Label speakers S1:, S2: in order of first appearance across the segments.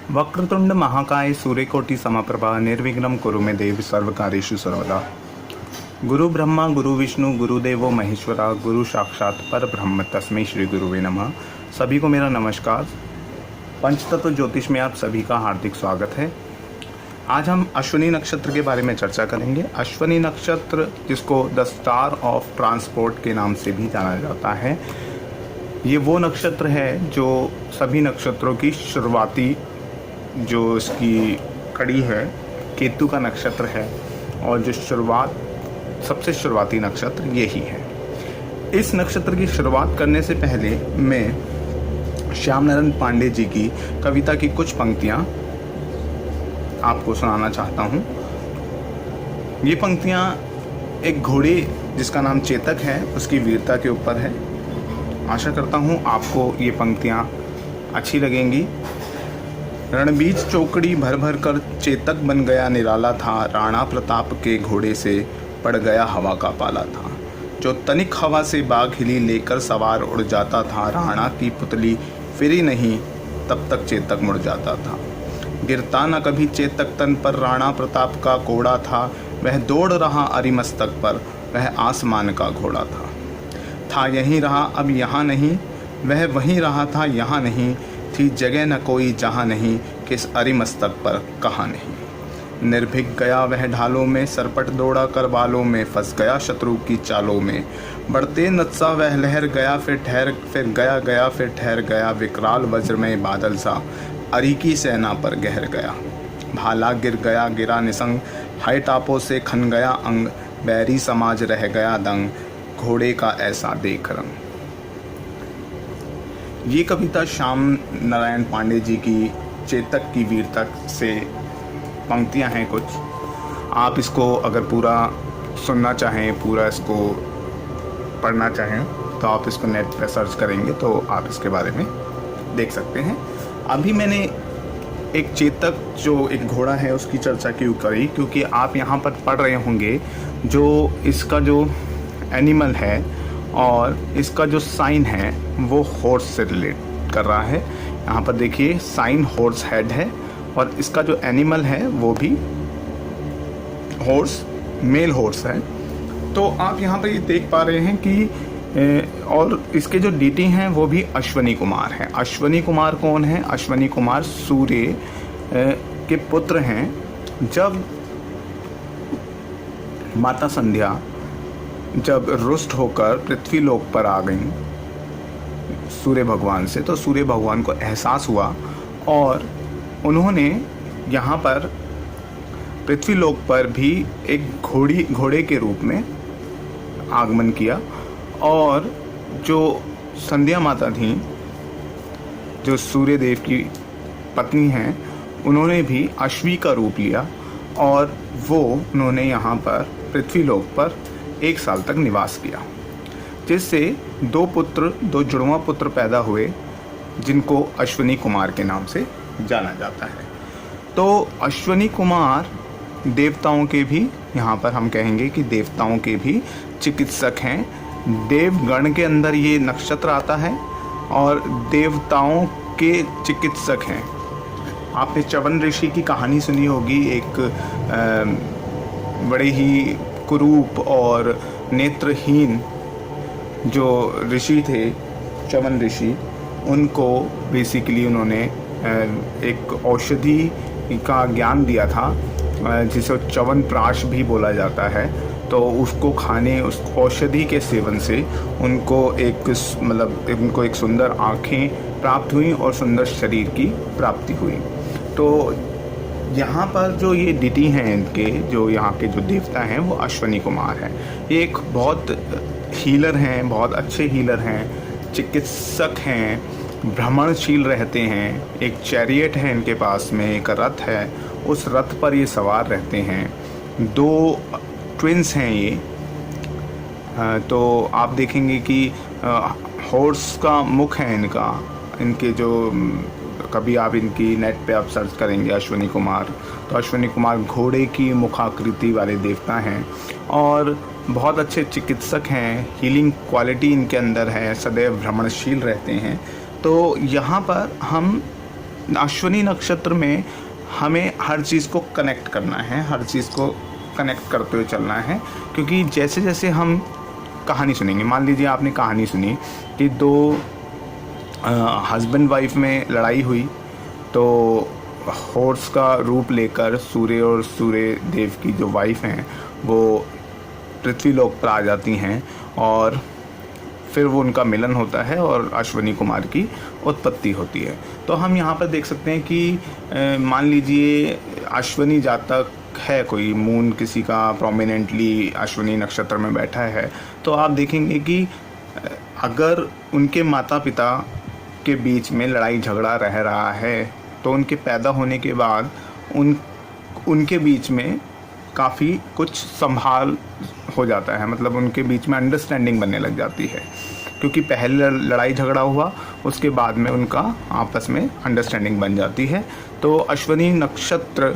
S1: वक्रतुंड महाकाय सूर्यकोटि समप्रभा निर्विघ्नं कुरु मे देव सर्वकार्येषु सर्वदा। गुरु ब्रह्मा गुरु विष्णु गुरुदेवो महेश्वरा गुरु साक्षात पर ब्रह्म तस्मै श्री गुरुवे नमः। सभी को मेरा नमस्कार। पंचतत्व ज्योतिष में आप सभी का हार्दिक स्वागत है। आज हम अश्विनी नक्षत्र के बारे में चर्चा करेंगे। अश्विनी नक्षत्र, जिसको द स्टार ऑफ ट्रांसपोर्ट के नाम से भी जाना जाता है, ये वो नक्षत्र है जो सभी नक्षत्रों की शुरुआती जो इसकी कड़ी है, केतु का नक्षत्र है और जो सबसे शुरुआती नक्षत्र यही है। इस नक्षत्र की शुरुआत करने से पहले मैं श्याम नारायण पांडे जी की कविता की कुछ पंक्तियां आपको सुनाना चाहता हूं। ये पंक्तियां एक घोड़े जिसका नाम चेतक है उसकी वीरता के ऊपर है। आशा करता हूं आपको ये पंक्तियां अच्छी लगेंगी। रणबीज चौकड़ी भर भर कर चेतक बन गया निराला था, राणा प्रताप के घोड़े से पड़ गया हवा का पाला था। जो तनिक हवा से बाघ हिली लेकर सवार उड़ जाता था, राणा की पुतली फिरी नहीं तब तक चेतक मुड़ जाता था। गिरता न कभी चेतक तन पर राणा प्रताप का कोड़ा था, वह दौड़ रहा अरिमस्तक पर, वह आसमान का घोड़ा था यहीं रहा अब यहाँ नहीं, वह वहीं रहा था यहाँ नहीं, थी जगह न कोई जहाँ नहीं, किस अरिमस्तक पर कहाँ नहीं। निर्भीक गया वह ढालों में, सरपट दौड़ा कर बालों में, फंस गया शत्रु की चालों में। बढ़ते नत्सा वह लहर गया फिर ठहर गया, विकराल वज्र में बादल सा अरी की सेना पर गहर गया। भाला गिर गया गिरा निसंग, हाय टापों से खन गया अंग, बैरी समाज रह गया दंग, घोड़े का ऐसा देख रंग। ये कविता श्याम नारायण पांडे जी की चेतक की वीरता से पंक्तियां हैं कुछ। आप इसको अगर पूरा सुनना चाहें, पूरा इसको पढ़ना चाहें तो आप इसको नेट पर सर्च करेंगे तो आप इसके बारे में देख सकते हैं। अभी मैंने एक चेतक जो एक घोड़ा है उसकी चर्चा क्यों करी, क्योंकि आप यहाँ पर पढ़ रहे होंगे जो इसका जो एनिमल है और इसका जो साइन है वो हॉर्स से रिलेट कर रहा है। यहाँ पर देखिए साइन हॉर्स हेड है और इसका जो एनिमल है वो भी हॉर्स, मेल हॉर्स है। तो आप यहाँ पर ये देख पा रहे हैं कि और इसके जो डीटी हैं वो भी अश्विनी कुमार हैं। अश्विनी कुमार कौन है? अश्विनी कुमार सूर्य के पुत्र हैं। जब माता संध्या जब रुष्ट होकर पृथ्वी लोक पर आ गई सूर्य भगवान से, तो सूर्य भगवान को एहसास हुआ और उन्होंने यहाँ पर पृथ्वी लोक पर भी एक घोड़े के रूप में आगमन किया। और जो संध्या माता थी, जो सूर्य देव की पत्नी हैं, उन्होंने भी अश्वी का रूप लिया और उन्होंने यहाँ पर पृथ्वी लोक पर 1 साल तक निवास किया, जिससे 2 जुड़वा पुत्र पैदा हुए जिनको अश्विनी कुमार के नाम से जाना जाता है। तो अश्विनी कुमार देवताओं के भी, यहाँ पर हम कहेंगे कि देवताओं के भी चिकित्सक हैं। देवगण के अंदर ये नक्षत्र आता है और देवताओं के चिकित्सक हैं। आपने च्यवन ऋषि की कहानी सुनी होगी। एक बड़े ही कुरूप और नेत्रहीन जो ऋषि थे, च्यवन ऋषि, उनको बेसिकली उन्होंने एक औषधि का ज्ञान दिया था जिसे च्यवन प्राश भी बोला जाता है। तो उसको खाने, उस औषधि के सेवन से उनको एक सुंदर आँखें प्राप्त हुई और सुंदर शरीर की प्राप्ति हुई। तो यहाँ पर जो ये डिटी हैं इनके, जो यहाँ के जो देवता हैं वो अश्विनी कुमार हैं। ये एक बहुत हीलर हैं, बहुत अच्छे हीलर हैं, चिकित्सक हैं, भ्रमणशील रहते हैं। एक चैरियट है इनके पास में, एक रथ है, उस रथ पर ये सवार रहते हैं। 2 ट्विंस हैं ये। तो आप देखेंगे कि हॉर्स का मुख है इनके जो कभी आप इनकी नेट पे आप सर्च करेंगे अश्विनी कुमार, तो अश्विनी कुमार घोड़े की मुखाकृति वाले देवता हैं और बहुत अच्छे चिकित्सक हैं। हीलिंग क्वालिटी इनके अंदर है, सदैव भ्रमणशील रहते हैं। तो यहाँ पर हम अश्विनी नक्षत्र में हमें हर चीज़ को कनेक्ट करना है, हर चीज़ को कनेक्ट करते हुए चलना है, क्योंकि जैसे जैसे हम कहानी सुनेंगे, मान लीजिए आपने कहानी सुनी कि दो हस्बैंड वाइफ में लड़ाई हुई, तो हॉर्स का रूप लेकर सूर्य और सूर्य देव की जो वाइफ हैं वो पृथ्वीलोक पर आ जाती हैं और फिर वो उनका मिलन होता है और अश्विनी कुमार की उत्पत्ति होती है। तो हम यहाँ पर देख सकते हैं कि मान लीजिए अश्विनी जातक है, कोई मून किसी का प्रोमिनेंटली अश्विनी नक्षत्र में बैठा है, तो आप देखेंगे कि अगर उनके माता पिता के बीच में लड़ाई झगड़ा रह रहा है तो उनके पैदा होने के बाद उनके बीच में काफ़ी कुछ संभाल हो जाता है, मतलब उनके बीच में अंडरस्टैंडिंग बनने लग जाती है, क्योंकि पहले लड़ाई झगड़ा हुआ, उसके बाद में उनका आपस में अंडरस्टैंडिंग बन जाती है। तो अश्विनी नक्षत्र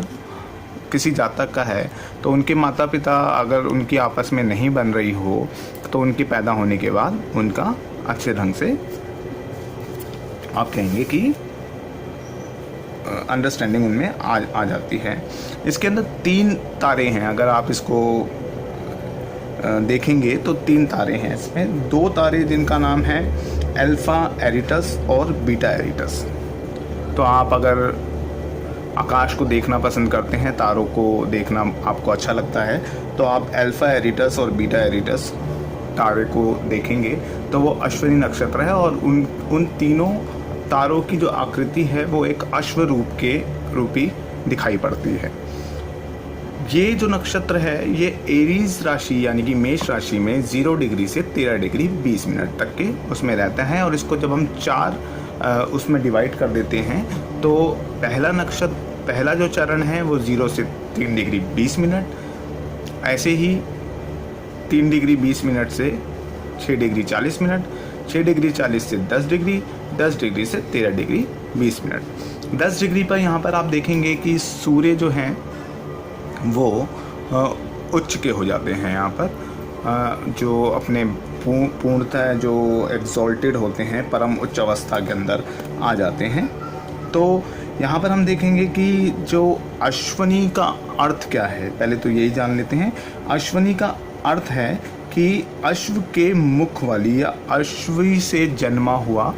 S1: किसी जातक का है तो उनके माता पिता अगर उनकी आपस में नहीं बन रही हो तो उनके पैदा होने के बाद उनका अच्छे ढंग से आप कहेंगे कि अंडरस्टैंडिंग उनमें आ जाती है। इसके अंदर 3 तारे हैं, अगर आप इसको देखेंगे तो 3 तारे हैं इसमें। 2 तारे जिनका नाम है अल्फा एरिटस और बीटा एरिटस। तो आप अगर आकाश को देखना पसंद करते हैं, तारों को देखना आपको अच्छा लगता है, तो आप अल्फा एरिटस और बीटा एरिटस तारे को देखेंगे तो वो अश्विनी नक्षत्र है और उन तीनों तारों की जो आकृति है वो एक अश्व रूप के रूपी दिखाई पड़ती है। ये जो नक्षत्र है ये एरीज राशि यानी कि मेष राशि में 0 डिग्री से 13 डिग्री 20 मिनट तक के उसमें रहता है, और इसको जब हम 4 उसमें डिवाइड कर देते हैं तो पहला जो चरण है वो 0 से 3 डिग्री 20 मिनट, ऐसे ही 3 डिग्री 20 मिनट से 6 डिग्री 40 मिनट, 6 डिग्री 40 से 10 डिग्री, 10 डिग्री से 13 डिग्री 20 मिनट। 10 डिग्री पर यहाँ पर आप देखेंगे कि सूर्य जो हैं वो उच्च के हो जाते हैं, यहाँ पर जो अपने पूर्णतः जो एग्जॉल्टेड होते हैं, परम उच्च अवस्था के अंदर आ जाते हैं। तो यहाँ पर हम देखेंगे कि जो अश्विनी का अर्थ क्या है, पहले तो यही जान लेते हैं। अश्विनी का अर्थ है कि अश्व के मुख वाली या अश्वी से जन्मा हुआ,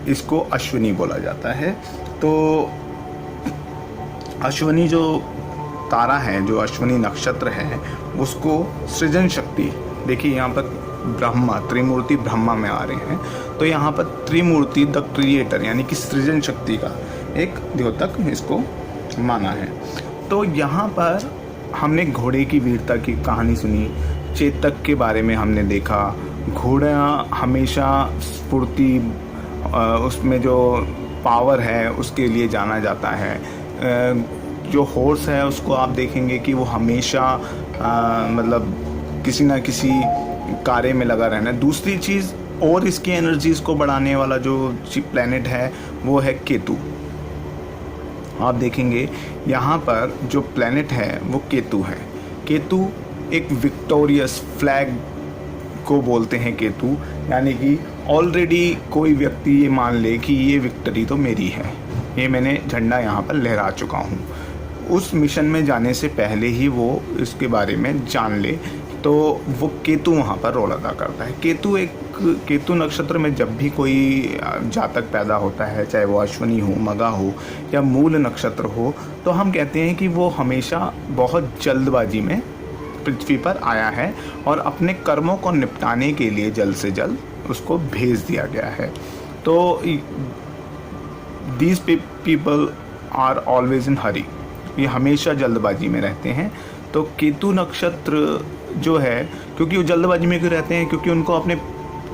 S1: इसको अश्विनी बोला जाता है। तो अश्विनी जो तारा है, जो अश्विनी नक्षत्र है, उसको सृजन शक्ति, देखिए यहाँ पर ब्रह्मा, त्रिमूर्ति ब्रह्मा में आ रहे हैं, तो यहाँ पर त्रिमूर्ति द क्रिएटर यानी कि सृजन शक्ति का एक द्योतक इसको माना है। तो यहाँ पर हमने घोड़े की वीरता की कहानी सुनी, चेतक के बारे में हमने देखा। घोड़ा हमेशा स्फूर्ति, उसमें जो पावर है उसके लिए जाना जाता है। जो हॉर्स है उसको आप देखेंगे कि वो हमेशा मतलब किसी ना किसी कार्य में लगा रहना है। दूसरी चीज़ और इसकी एनर्जीज को बढ़ाने वाला जो प्लैनेट है वो है केतु। आप देखेंगे यहाँ पर जो प्लैनेट है वो केतु है। केतु एक विक्टोरियस फ्लैग को बोलते हैं केतु, यानी कि ऑलरेडी कोई व्यक्ति ये मान ले कि ये विक्ट्री तो मेरी है, ये मैंने झंडा यहाँ पर लहरा चुका हूँ। उस मिशन में जाने से पहले ही वो इसके बारे में जान ले, तो वो केतु वहाँ पर रोल अदा करता है। केतु नक्षत्र में जब भी कोई जातक पैदा होता है, चाहे वो अश्विनी हो, मगा हो या मूल नक्षत्र हो, तो हम कहते हैं कि वो हमेशा बहुत जल्दबाजी में पृथ्वी पर आया है और अपने कर्मों को निपटाने के लिए जल्द से जल्द उसको भेज दिया गया है। तो these people are always in hurry, ये हमेशा जल्दबाजी में रहते हैं। तो केतु नक्षत्र जो है, क्योंकि वो जल्दबाजी में क्यों रहते हैं, क्योंकि उनको अपने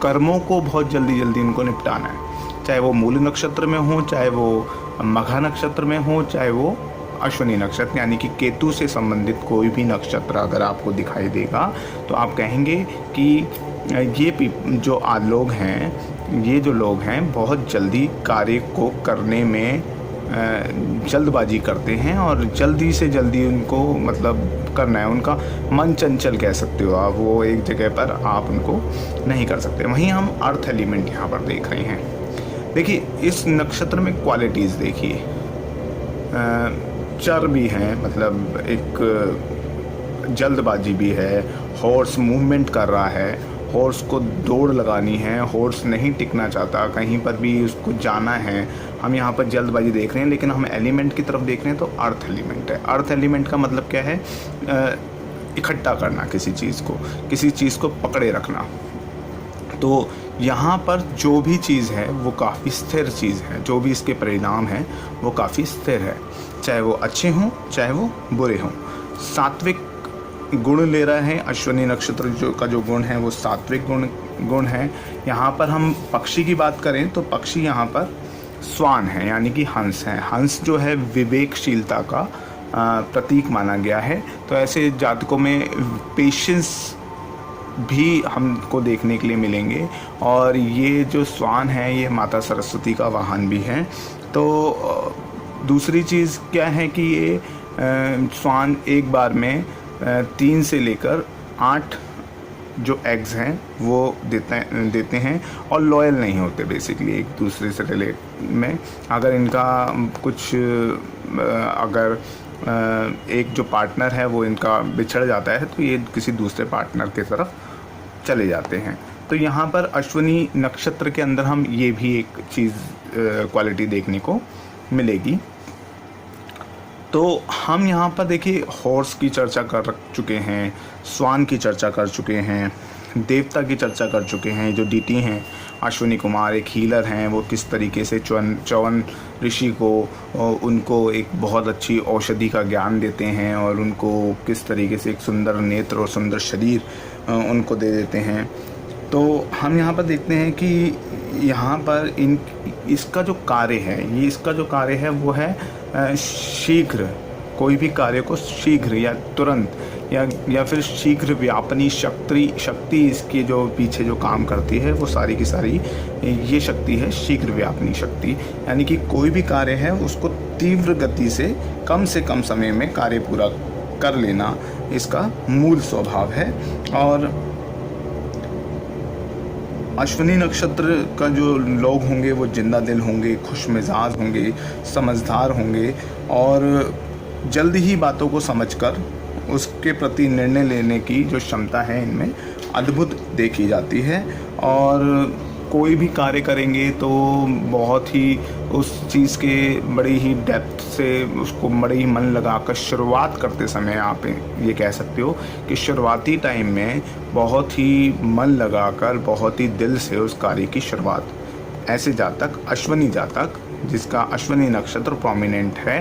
S1: कर्मों को बहुत जल्दी उनको निपटाना है, चाहे वो मूल नक्षत्र में हो, चाहे वो मघा नक्षत्र में हो, चाहे वो अश्विनी नक्षत्र, यानी कि केतु से संबंधित कोई भी नक्षत्र अगर आपको दिखाई देगा तो आप कहेंगे कि ये जो लोग हैं, ये जो लोग हैं बहुत जल्दी कार्य को करने में जल्दबाजी करते हैं और जल्दी से जल्दी उनको मतलब करना है। उनका मन चंचल कह सकते हो आप, वो एक जगह पर आप उनको नहीं कर सकते। वहीं हम अर्थ एलिमेंट यहाँ पर देख रहे हैं। देखिए इस नक्षत्र में क्वालिटीज़ देखिए, चर भी हैं, मतलब एक जल्दबाजी भी है, हॉर्स मूवमेंट कर रहा है, हॉर्स को दौड़ लगानी है, हॉर्स नहीं टिकना चाहता, कहीं पर भी उसको जाना है। हम यहाँ पर जल्दबाजी देख रहे हैं, लेकिन हम एलिमेंट की तरफ देख रहे हैं तो अर्थ एलिमेंट है। अर्थ एलिमेंट का मतलब क्या है? इकट्ठा करना किसी चीज़ को पकड़े रखना। तो यहाँ पर जो भी चीज़ है वो काफ़ी स्थिर चीज़ है, जो भी इसके परिणाम हैं वो काफ़ी स्थिर है, चाहे वो अच्छे हों चाहे वो बुरे हों। सात्विक गुण ले रहा है अश्विनी नक्षत्र का जो गुण है वो सात्विक गुण है। यहाँ पर हम पक्षी की बात करें तो पक्षी यहाँ पर स्वान है, यानी कि हंस है। हंस जो है विवेकशीलता का प्रतीक माना गया है। तो ऐसे जातकों में पेशेंस भी हमको देखने के लिए मिलेंगे। और ये जो स्वान है ये माता सरस्वती का वाहन भी है। तो दूसरी चीज़ क्या है कि ये स्वान एक बार में 3 से लेकर 8 जो एग्स हैं वो देते हैं और लॉयल नहीं होते बेसिकली एक दूसरे से रिलेट में। अगर इनका कुछ अगर एक जो पार्टनर है वो इनका बिछड़ जाता है तो ये किसी दूसरे पार्टनर की तरफ चले जाते हैं। तो यहाँ पर अश्विनी नक्षत्र के अंदर हम ये भी एक चीज़ क्वालिटी देखने को मिलेगी। तो हम यहाँ पर देखिए हॉर्स की चर्चा कर चुके हैं, स्वान की चर्चा कर चुके हैं, देवता की चर्चा कर चुके हैं। जो डीटी हैं अश्विनी कुमार एक हीलर हैं, वो किस तरीके से च्यवन ऋषि को उनको एक बहुत अच्छी औषधि का ज्ञान देते हैं और उनको किस तरीके से एक सुंदर नेत्र और सुंदर शरीर उनको दे देते हैं। तो हम यहाँ पर देखते हैं कि यहाँ पर इसका जो कार्य है, ये इसका जो कार्य है वो है शीघ्र, कोई भी कार्य को शीघ्र या तुरंत या फिर शीघ्र व्यापनी शक्ति इसके जो पीछे जो काम करती है वो सारी की सारी ये शक्ति है शीघ्र व्यापनी शक्ति। यानी कि कोई भी कार्य है उसको तीव्र गति से कम समय में कार्य पूरा कर लेना इसका मूल स्वभाव है। और अश्विनी नक्षत्र का जो लोग होंगे वो जिंदा दिल होंगे, खुश मिजाज होंगे, समझदार होंगे और जल्दी ही बातों को समझकर उसके प्रति निर्णय लेने की जो क्षमता है इनमें अद्भुत देखी जाती है। और कोई भी कार्य करेंगे तो बहुत ही उस चीज़ के बड़ी ही डेप्थ से उसको बड़े ही मन लगाकर शुरुआत करते समय आप ये कह सकते हो कि शुरुआती टाइम में बहुत ही मन लगाकर बहुत ही दिल से उस कार्य की शुरुआत। ऐसे जातक अश्विनी जातक जिसका अश्विनी नक्षत्र प्रोमिनेंट है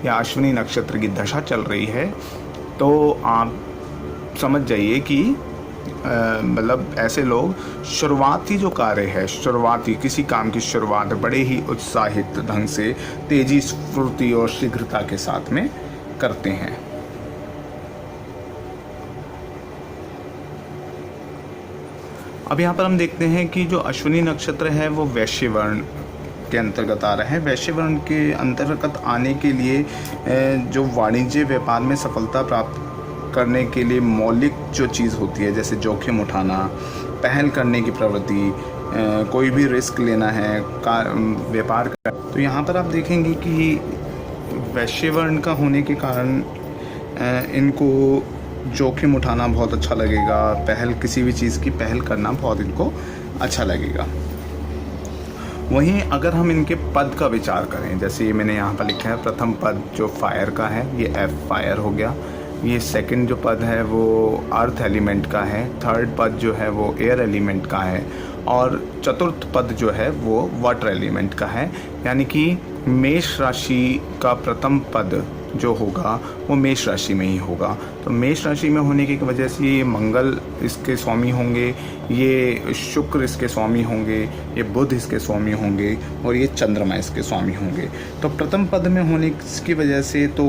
S1: या अश्विनी नक्षत्र की दशा चल रही है तो आप समझ जाइए कि मतलब ऐसे लोग शुरुआती जो कार्य है, शुरुआती किसी काम की शुरुआत बड़े ही उत्साहित ढंग से तेजी स्फूर्ति और शीघ्रता के साथ में करते हैं। अब यहाँ पर हम देखते हैं कि जो अश्विनी नक्षत्र है वो वैश्य वर्ण के अंतर्गत आ रहा है। वैश्य वर्ण के अंतर्गत आने के लिए जो वाणिज्य व्यापार में सफलता प्राप्त करने के लिए मौलिक जो चीज़ होती है, जैसे जोखिम उठाना, पहल करने की प्रवृत्ति, कोई भी रिस्क लेना है, व्यापार का, तो यहाँ पर आप देखेंगे कि वैश्य वर्ण का होने के कारण इनको जोखिम उठाना बहुत अच्छा लगेगा, किसी भी चीज़ की पहल करना बहुत इनको अच्छा लगेगा। वहीं अगर हम इनके पद का विचार करें, जैसे ये मैंने यहाँ पर लिखा है, प्रथम पद जो फायर का है ये एफ फायर हो गया, ये सेकंड जो पद है वो अर्थ एलिमेंट का है, थर्ड पद जो है वो एयर एलिमेंट का है और चतुर्थ पद जो है वो वाटर एलिमेंट का है। यानी कि मेष राशि का प्रथम पद जो होगा वो मेष राशि में ही होगा। तो मेष राशि में होने की वजह से ये मंगल इसके स्वामी होंगे, ये शुक्र इसके स्वामी होंगे, ये बुध इसके स्वामी होंगे और ये चंद्रमा इसके स्वामी होंगे। तो प्रथम पद में होने की वजह से तो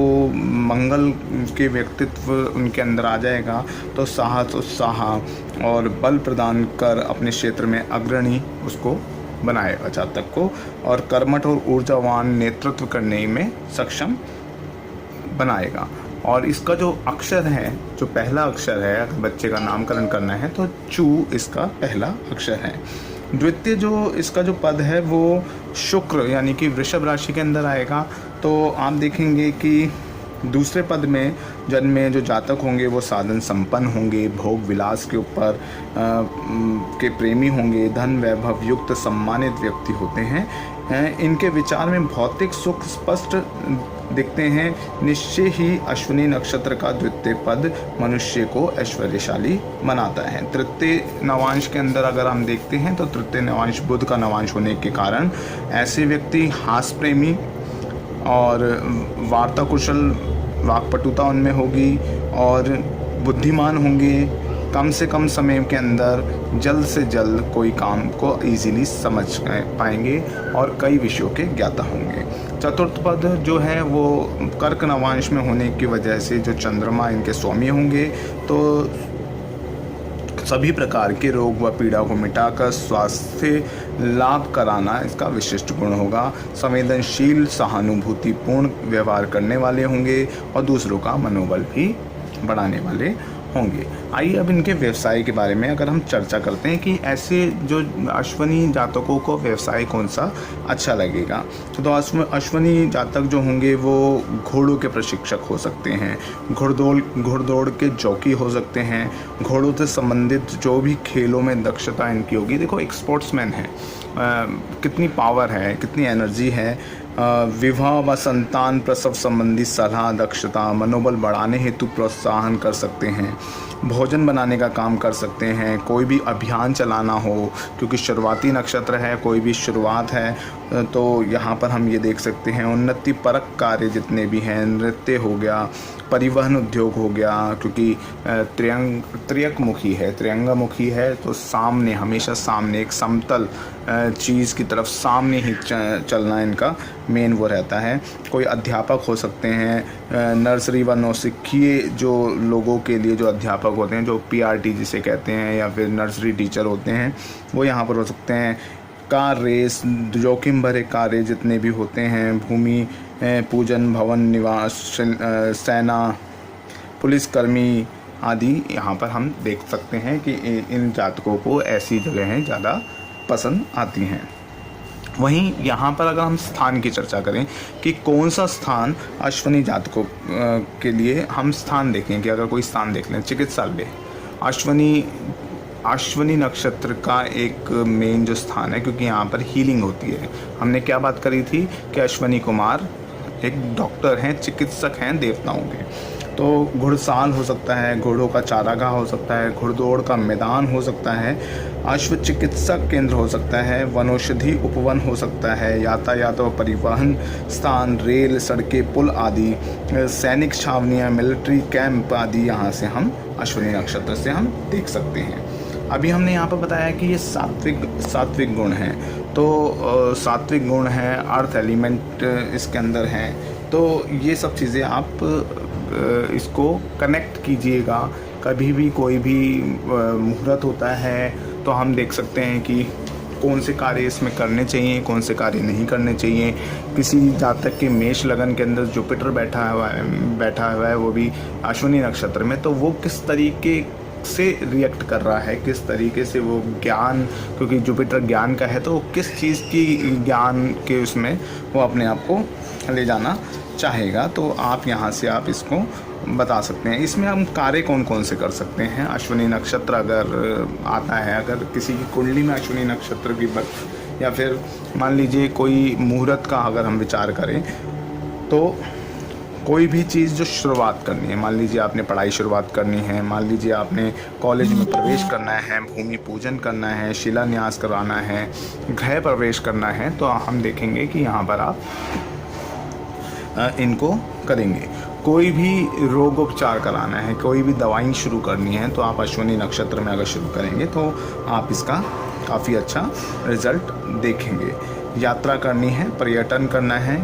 S1: मंगल के व्यक्तित्व उनके अंदर आ जाएगा, तो साहस उत्साह और बल प्रदान कर अपने क्षेत्र में अग्रणी उसको बनाएगा जातक को और कर्मठ और ऊर्जावान नेतृत्व करने में सक्षम बनाएगा। और इसका जो अक्षर है, जो पहला अक्षर है, अगर बच्चे का नामकरण करना है तो चू इसका पहला अक्षर है। द्वितीय जो इसका जो पद है वो शुक्र यानी कि वृषभ राशि के अंदर आएगा। तो आप देखेंगे कि दूसरे पद में जन्मे जो जातक होंगे वो साधन संपन्न होंगे, भोग विलास के ऊपर के प्रेमी होंगे, धन वैभव युक्त सम्मानित व्यक्ति होते हैं। इनके विचार में भौतिक सुख स्पष्ट दिखते हैं। निश्चय ही अश्विनी नक्षत्र का द्वितीय पद मनुष्य को ऐश्वर्यशाली बनाता है। तृतीय नवांश के अंदर अगर हम देखते हैं तो तृतीय नवांश बुध का नवांश होने के कारण ऐसे व्यक्ति हास्य प्रेमी और वार्ता कुशल, वाक्पटुता उनमें होगी और बुद्धिमान होंगे। कम से कम समय के अंदर जल्द से जल्द कोई काम को इजीली समझ पाएंगे और कई विषयों के ज्ञाता होंगे। चतुर्थ पद जो है वो कर्क नवांश में होने की वजह से जो चंद्रमा इनके स्वामी होंगे, तो सभी प्रकार के रोग व पीड़ा को मिटाकर स्वास्थ्य लाभ कराना इसका विशिष्ट गुण होगा। संवेदनशील, सहानुभूतिपूर्ण व्यवहार करने वाले होंगे और दूसरों का मनोबल भी बढ़ाने वाले होंगे। आइए अब इनके व्यवसाय के बारे में अगर हम चर्चा करते हैं कि ऐसे जो अश्विनी जातकों को व्यवसाय कौन सा अच्छा लगेगा। तो अश्विनी जातक जो होंगे वो घोड़ों के प्रशिक्षक हो सकते हैं, घुड़दौड़ के जॉकी हो सकते हैं, घोड़ों से संबंधित जो भी खेलों में दक्षता इनकी होगी। देखो एक स्पोर्ट्समैन है, कितनी पावर है, कितनी एनर्जी है। विवाह व संतान प्रसव संबंधी सलाह, दक्षता, मनोबल बढ़ाने हेतु प्रोत्साहन कर सकते हैं। भोजन बनाने का काम कर सकते हैं। कोई भी अभियान चलाना हो, क्योंकि शुरुआती नक्षत्र है, कोई भी शुरुआत है तो यहाँ पर हम ये देख सकते हैं। उन्नति परक कार्य जितने भी हैं, नृत्य हो गया, परिवहन उद्योग हो गया, क्योंकि त्रियंगमुखी है तो सामने, हमेशा सामने एक समतल चीज़ की तरफ सामने ही चलना इनका मेन वो रहता है। कोई अध्यापक हो सकते हैं, नर्सरी व नौसिखिए जो लोगों के लिए जो अध्यापक होते हैं, जो पीआरटी जिसे कहते हैं, या फिर नर्सरी टीचर होते हैं, वो यहाँ पर हो सकते हैं। कार रेस, जोखिम भरे कार्य जितने भी होते हैं, भूमि पूजन, भवन निवास, सेना, पुलिसकर्मी आदि, यहाँ पर हम देख सकते हैं कि इन जातकों को ऐसी जगहें ज़्यादा पसंद आती हैं। वहीं यहाँ पर अगर हम स्थान की चर्चा करें कि कौन सा स्थान अश्विनी जातकों के लिए हम स्थान देखें, कि अगर कोई स्थान देख लें, चिकित्सालय अश्विनी नक्षत्र का एक मेन जो स्थान है, क्योंकि यहाँ पर हीलिंग होती है। हमने क्या बात करी थी कि अश्विनी कुमार एक डॉक्टर हैं, चिकित्सक हैं देवताओं के। तो घुड़साल हो सकता है, घोड़ों का चारागाह हो सकता है, घुड़दौड़ का मैदान हो सकता है, अश्व चिकित्सक केंद्र हो सकता है, वनौषधि उपवन हो सकता है, यातायात व परिवहन स्थान, रेल, सड़कें, पुल आदि, सैनिक छावनियाँ, मिलिट्री कैंप आदि यहाँ से हम अश्विनी नक्षत्र से हम देख सकते हैं। अभी हमने यहाँ पर बताया कि ये सात्विक गुण हैं, तो सात्विक गुण है, अर्थ एलिमेंट इसके अंदर हैं। तो ये सब चीज़ें आप इसको कनेक्ट कीजिएगा। कभी भी कोई भी मुहूर्त होता है तो हम देख सकते हैं कि कौन से कार्य इसमें करने चाहिए, कौन से कार्य नहीं करने चाहिए। किसी जातक के मेष लगन के अंदर जुपिटर बैठा हुआ है, वो भी अश्विनी नक्षत्र में, तो वो किस तरीके से रिएक्ट कर रहा है, किस तरीके से वो ज्ञान, क्योंकि जुपिटर ज्ञान का है, तो किस चीज़ की ज्ञान के उसमें वो अपने आप को ले जाना चाहेगा। तो आप यहाँ से आप इसको बता सकते हैं। इसमें हम कार्य कौन कौन से कर सकते हैं। अश्विनी नक्षत्र अगर आता है, अगर किसी की कुंडली में अश्विनी नक्षत्र की या फिर मान लीजिए कोई मुहूर्त का अगर हम विचार करें, तो कोई भी चीज़ जो शुरुआत करनी है, मान लीजिए आपने पढ़ाई शुरुआत करनी है, मान लीजिए आपने कॉलेज में प्रवेश करना है, भूमि पूजन करना है, शिलान्यास करवाना है, गृह प्रवेश करना है, तो हम देखेंगे कि यहाँ पर आप इनको करेंगे। कोई भी रोग उपचार कराना है, कोई भी दवाई शुरू करनी है, तो आप अश्विनी नक्षत्र में अगर शुरू करेंगे तो आप इसका काफ़ी अच्छा रिजल्ट देखेंगे। यात्रा करनी है, पर्यटन करना है।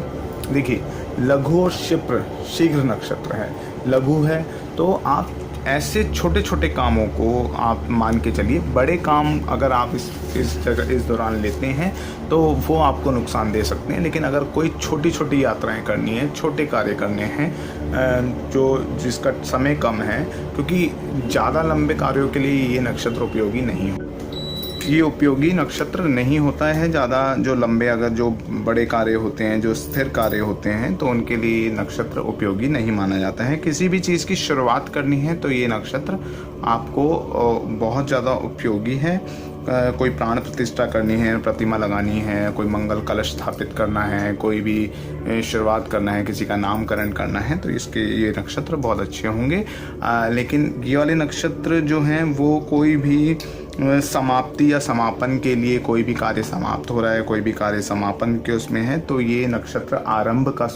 S1: देखिए लघु और शिप्र शीघ्र नक्षत्र है, लघु है, तो आप ऐसे छोटे छोटे कामों को आप मान के चलिए। बड़े काम अगर आप इस दौरान लेते हैं तो वो आपको नुकसान दे सकते हैं, लेकिन अगर कोई छोटी छोटी यात्राएं करनी है, छोटे कार्य करने हैं, जो जिसका समय कम है, क्योंकि ज़्यादा लंबे कार्यों के लिए ये नक्षत्र उपयोगी नहीं हो। ये उपयोगी नक्षत्र नहीं होता है ज़्यादा। जो लंबे, अगर जो बड़े कार्य होते हैं, जो स्थिर कार्य होते हैं, तो उनके लिए नक्षत्र उपयोगी नहीं माना जाता है। किसी भी चीज़ की शुरुआत करनी है तो ये नक्षत्र आपको बहुत ज़्यादा उपयोगी है। कोई प्राण प्रतिष्ठा करनी है, प्रतिमा लगानी है, कोई मंगल कलश स्थापित करना है, कोई भी शुरुआत करना है, किसी का नामकरण करना है, तो इसके ये नक्षत्र बहुत अच्छे होंगे। लेकिन ये वाले नक्षत्र जो हैं वो कोई भी समाप्ति या समापन के लिए, कोई भी कार्य समाप्त हो रहा है, कोई भी कार्य समापन के उसमें है, तो ये नक्षत्र आरंभ का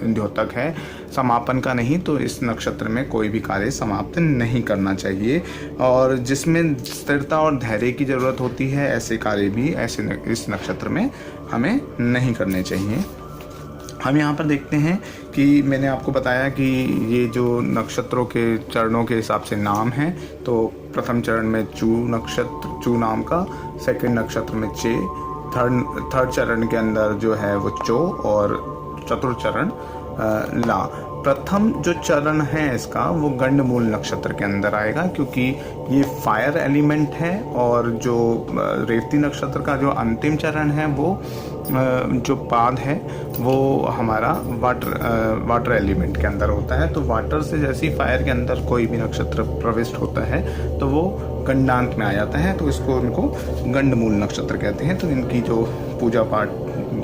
S1: द्योतक है, समापन का नहीं। तो इस नक्षत्र में कोई भी कार्य समाप्त नहीं करना चाहिए, और जिसमें स्थिरता और धैर्य की ज़रूरत होती है, ऐसे कार्य भी इस नक्षत्र में हमें नहीं करने चाहिए। हम यहाँ पर देखते हैं कि मैंने आपको बताया कि ये जो नक्षत्रों के चरणों के हिसाब से नाम हैं, तो प्रथम चरण में चू नक्षत्र, चू नाम का, सेकंड नक्षत्र में चे, थर्ड चरण के अंदर जो है वो चो, और चतुर्थ चरण ला। प्रथम जो चरण है इसका वो गंडमूल नक्षत्र के अंदर आएगा, क्योंकि ये फायर एलिमेंट है, और जो रेवती नक्षत्र का जो अंतिम चरण है वो जो पाद है वो हमारा वाटर एलिमेंट के अंदर होता है। तो वाटर से जैसे फायर के अंदर कोई भी नक्षत्र प्रविष्ट होता है तो वो गंडांत में आ जाता है, तो इसको उनको गंडमूल नक्षत्र कहते हैं। तो इनकी जो पूजा पाठ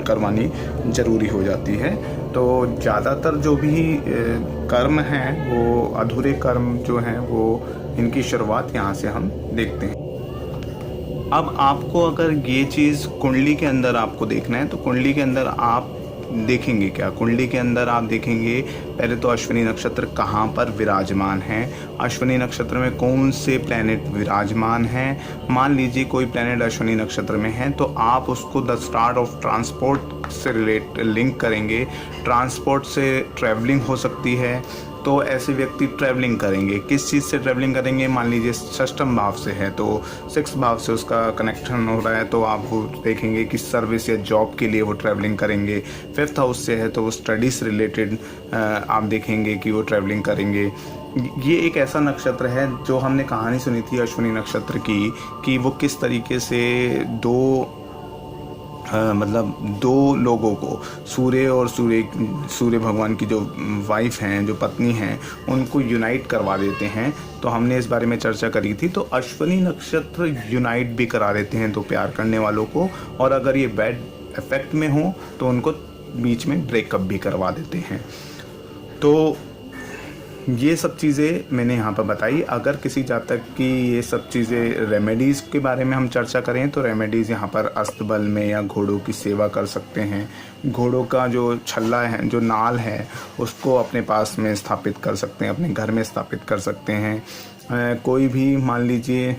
S1: करवानी ज़रूरी हो जाती है। तो ज़्यादातर जो भी कर्म हैं, वो अधूरे कर्म जो हैं, वो इनकी शुरुआत यहाँ से हम देखते हैं। अब आपको अगर ये चीज़ कुंडली के अंदर आपको देखना है, तो कुंडली के अंदर आप देखेंगे क्या? कुंडली के अंदर आप देखेंगे पहले तो अश्विनी नक्षत्र कहाँ पर विराजमान है, अश्विनी नक्षत्र में कौन से प्लैनेट विराजमान हैं। मान लीजिए कोई प्लैनेट अश्विनी नक्षत्र में है, तो आप उसको द स्टार ऑफ ट्रांसपोर्ट से लिंक करेंगे। ट्रांसपोर्ट से ट्रैवलिंग हो सकती है, तो ऐसे व्यक्ति ट्रैवलिंग करेंगे। किस चीज़ से ट्रैवलिंग करेंगे? मान लीजिए षष्ठम भाव से है, तो 6 भाव से उसका कनेक्शन हो रहा है, तो आप वो देखेंगे कि सर्विस या जॉब के लिए वो ट्रैवलिंग करेंगे। 5th हाउस से है तो वो स्टडी से रिलेटेड आप देखेंगे कि वो ट्रैवलिंग करेंगे। ये एक ऐसा नक्षत्र है जो हमने कहानी सुनी थी अश्विनी नक्षत्र की, कि वो किस तरीके से दो लोगों को, सूर्य और सूर्य भगवान की जो वाइफ हैं, जो पत्नी हैं, उनको यूनाइट करवा देते हैं। तो हमने इस बारे में चर्चा करी थी। तो अश्विनी नक्षत्र यूनाइट भी करा देते हैं दो प्यार करने वालों को, और अगर ये बैड इफेक्ट में हो तो उनको बीच में ब्रेकअप भी करवा देते हैं। तो ये सब चीज़ें मैंने यहाँ पर बताई। अगर किसी जातक की ये सब चीज़ें रेमेडीज़ के बारे में हम चर्चा करें, तो रेमेडीज़ यहाँ पर अस्तबल में या घोड़ों की सेवा कर सकते हैं। घोड़ों का जो छल्ला है, जो नाल है, उसको अपने पास में स्थापित कर सकते हैं, अपने घर में स्थापित कर सकते हैं। कोई भी मान लीजिए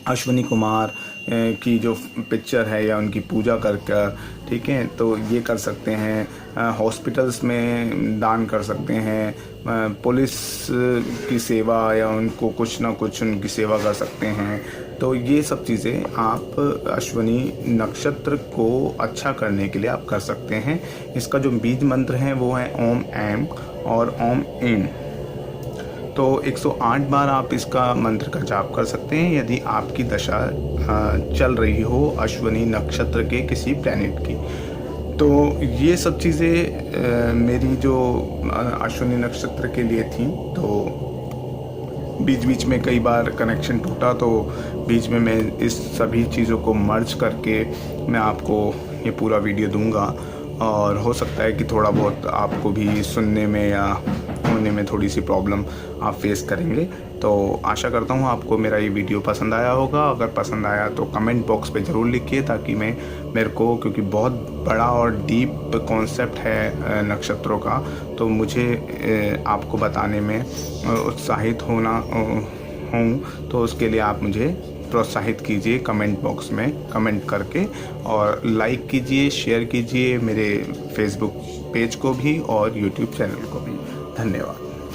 S1: अश्विनी कुमार की जो पिक्चर है या उनकी पूजा कर कर, ठीक है, तो ये कर सकते हैं। हॉस्पिटल्स में दान कर सकते हैं, पुलिस की सेवा या उनको कुछ ना कुछ उनकी सेवा कर सकते हैं। तो ये सब चीज़ें आप अश्विनी नक्षत्र को अच्छा करने के लिए आप कर सकते हैं। इसका जो बीज मंत्र है वो है ओम ऐम और ओम ईम। तो 108 बार आप इसका मंत्र का जाप कर सकते हैं यदि आपकी दशा चल रही हो अश्विनी नक्षत्र के किसी प्लैनेट की। तो ये सब चीज़ें मेरी जो अश्विनी नक्षत्र के लिए थी। तो बीच बीच में कई बार कनेक्शन टूटा, तो बीच में मैं इस सभी चीज़ों को मर्ज करके मैं आपको ये पूरा वीडियो दूंगा, और हो सकता है कि थोड़ा बहुत आपको भी सुनने में या होने में थोड़ी सी प्रॉब्लम आप फेस करेंगे। तो आशा करता हूँ आपको मेरा ये वीडियो पसंद आया होगा। अगर पसंद आया तो कमेंट बॉक्स पे ज़रूर लिखिए, ताकि मेरे को, क्योंकि बहुत बड़ा और डीप कॉन्सेप्ट है नक्षत्रों का, तो मुझे आपको बताने में उत्साहित हूँ। तो उसके लिए आप मुझे प्रोत्साहित कीजिए कमेंट बॉक्स में कमेंट करके, और लाइक कीजिए, शेयर कीजिए मेरे फेसबुक पेज को भी और यूट्यूब चैनल को भी। धन्यवाद।